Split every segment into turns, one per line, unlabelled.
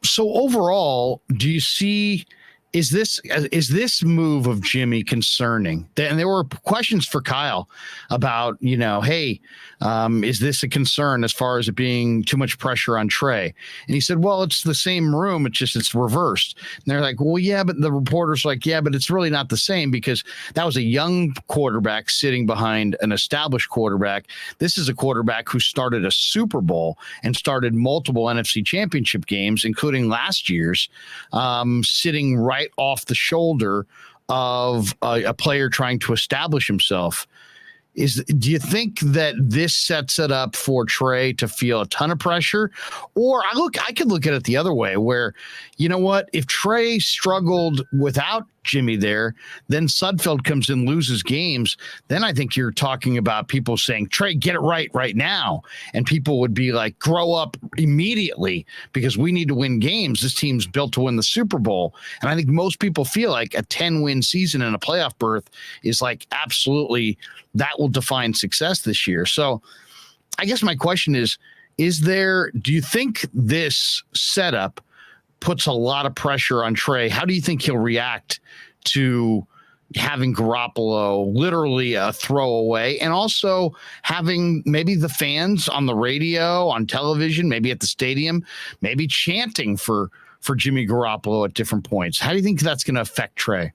So overall, do you see? Is this move of Jimmy concerning? And there were questions for Kyle about, hey, is this a concern as far as it being too much pressure on Trey? And he said, well, it's the same room. It's reversed. And they're like, well, yeah, but the reporter's like, yeah, but it's really not the same because that was a young quarterback sitting behind an established quarterback. This is a quarterback who started a Super Bowl and started multiple NFC championship games, including last year's, sitting right off the shoulder of a player trying to establish himself. Do you think that this sets it up for Trey to feel a ton of pressure? Or I could look at it the other way where, you know what, if Trey struggled without Jimmy there, then Sudfeld comes in, loses games. Then I think you're talking about people saying, Trey, get it right now. And people would be like, grow up immediately because we need to win games. This team's built to win the Super Bowl. And I think most people feel like a 10-win season and a playoff berth is like absolutely that will define success this year. So I guess my question is do you think this setup puts a lot of pressure on Trey? How do you think he'll react to having Garoppolo literally a throwaway and also having maybe the fans on the radio, on television, maybe at the stadium, maybe chanting for Jimmy Garoppolo at different points? How do you think that's going to affect Trey?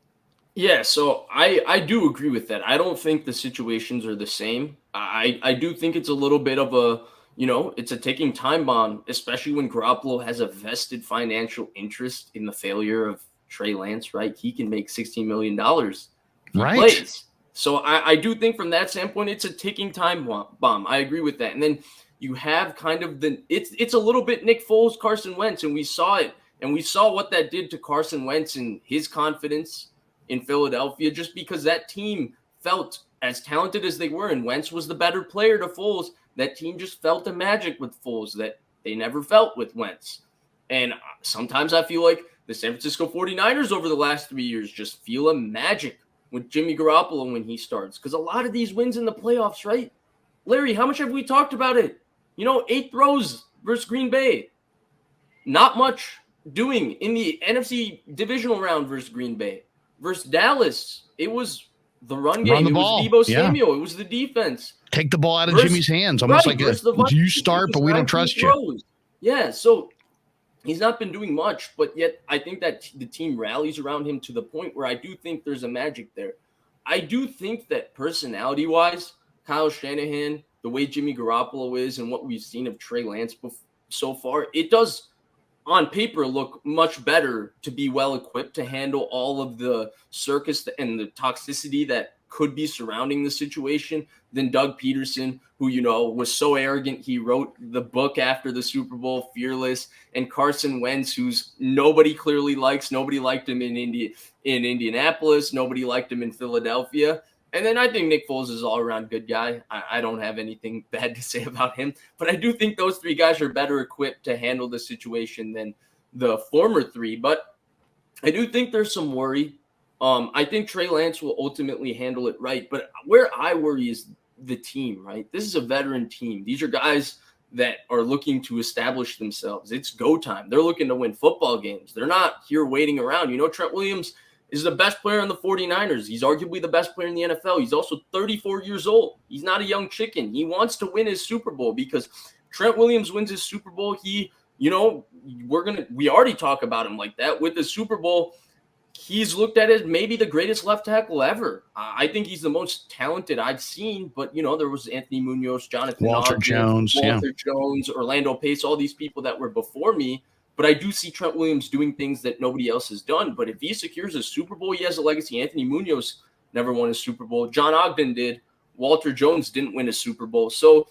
Yeah, so I do agree with that. I don't think the situations are the same. I do think it's a little bit of a, it's a ticking time bomb, especially when Garoppolo has a vested financial interest in the failure of Trey Lance, right? He can make $16 million.
Right.
Plays. So I do think from that standpoint, it's a ticking time bomb. I agree with that. And then you have kind of it's a little bit Nick Foles, Carson Wentz, and we saw it. And we saw what that did to Carson Wentz and his confidence in Philadelphia, just because that team felt as talented as they were, and Wentz was the better player to Foles. That team just felt the magic with Foles that they never felt with Wentz. And sometimes I feel like the San Francisco 49ers over the last 3 years just feel a magic with Jimmy Garoppolo when he starts. Because a lot of these wins in the playoffs, right? Larry, how much have we talked about it? 8 throws versus Green Bay. Not much doing in the NFC divisional round versus Green Bay. Versus Dallas, it was the run game. It was Deebo Samuel. Yeah. It was the defense.
Take the ball out of Jimmy's hands. Almost like you start, but we don't trust you.
Yeah, so he's not been doing much, but yet I think that the team rallies around him to the point where I do think there's a magic there. I do think that personality-wise, Kyle Shanahan, the way Jimmy Garoppolo is and what we've seen of Trey Lance so far, it does on paper look much better to be well equipped to handle all of the circus and the toxicity that could be surrounding the situation than Doug Peterson, who, was so arrogant. He wrote the book after the Super Bowl, Fearless, and Carson Wentz, who's nobody clearly likes. Nobody liked him in Indianapolis. Nobody liked him in Philadelphia. And then I think Nick Foles is all around good guy. I don't have anything bad to say about him, but I do think those 3 guys are better equipped to handle the situation than the former 3. But I do think there's some worry. I think Trey Lance will ultimately handle it right. But where I worry is the team, right? This is a veteran team. These are guys that are looking to establish themselves. It's go time. They're looking to win football games. They're not here waiting around. Trent Williams is the best player on the 49ers. He's arguably the best player in the NFL. He's also 34 years old. He's not a young chicken. He wants to win his Super Bowl because Trent Williams wins his Super Bowl. We already talk about him like that. With the Super Bowl, he's looked at as maybe the greatest left tackle ever. I think he's the most talented I've seen, but there was Anthony Munoz, Jonathan
Walter Jones,
Orlando Pace, all these people that were before me. But I do see Trent Williams doing things that nobody else has done. But if he secures a Super Bowl, he has a legacy. Anthony Munoz never won a Super Bowl. John Ogden did. Walter Jones didn't win a Super Bowl. So,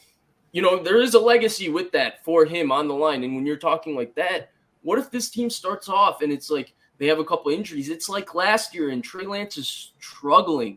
there is a legacy with that for him on the line. And when you're talking like that, what if this team starts off and it's like they have a couple injuries? It's like last year and Trey Lance is struggling.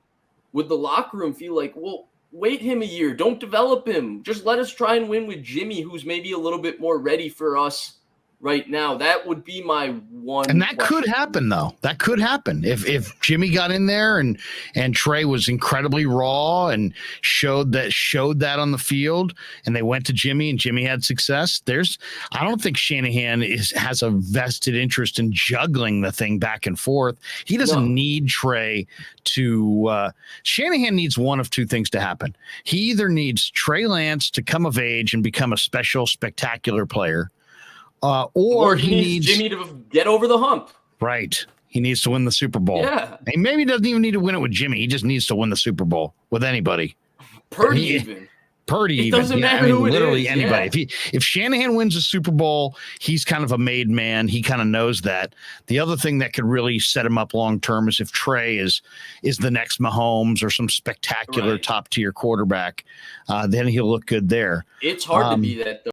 Would the locker room feel like, well, wait him a year. Don't develop him. Just let us try and win with Jimmy, who's maybe a little bit more ready for us right now. That would be my one.
And that
question.
could happen, though. That could happen if Jimmy got in there and Trey was incredibly raw and showed that on the field, and they went to Jimmy and Jimmy had success. I don't think Shanahan has a vested interest in juggling the thing back and forth. He doesn't need Trey to. Shanahan needs one of two things to happen. He either needs Trey Lance to come of age and become a special, spectacular player. Or he needs
Jimmy to get over the hump.
Right. He needs to win the Super Bowl.
Yeah.
And maybe he doesn't even need to win it with Jimmy. He just needs to win the Super Bowl with anybody.
Purdy
It
doesn't matter who it
literally
is.
anybody.
Yeah.
If Shanahan wins a Super Bowl, he's kind of a made man. He kind of knows that. The other thing that could really set him up long term is if Trey is the next Mahomes or some spectacular top tier quarterback, then he'll look good there.
It's hard to be that though.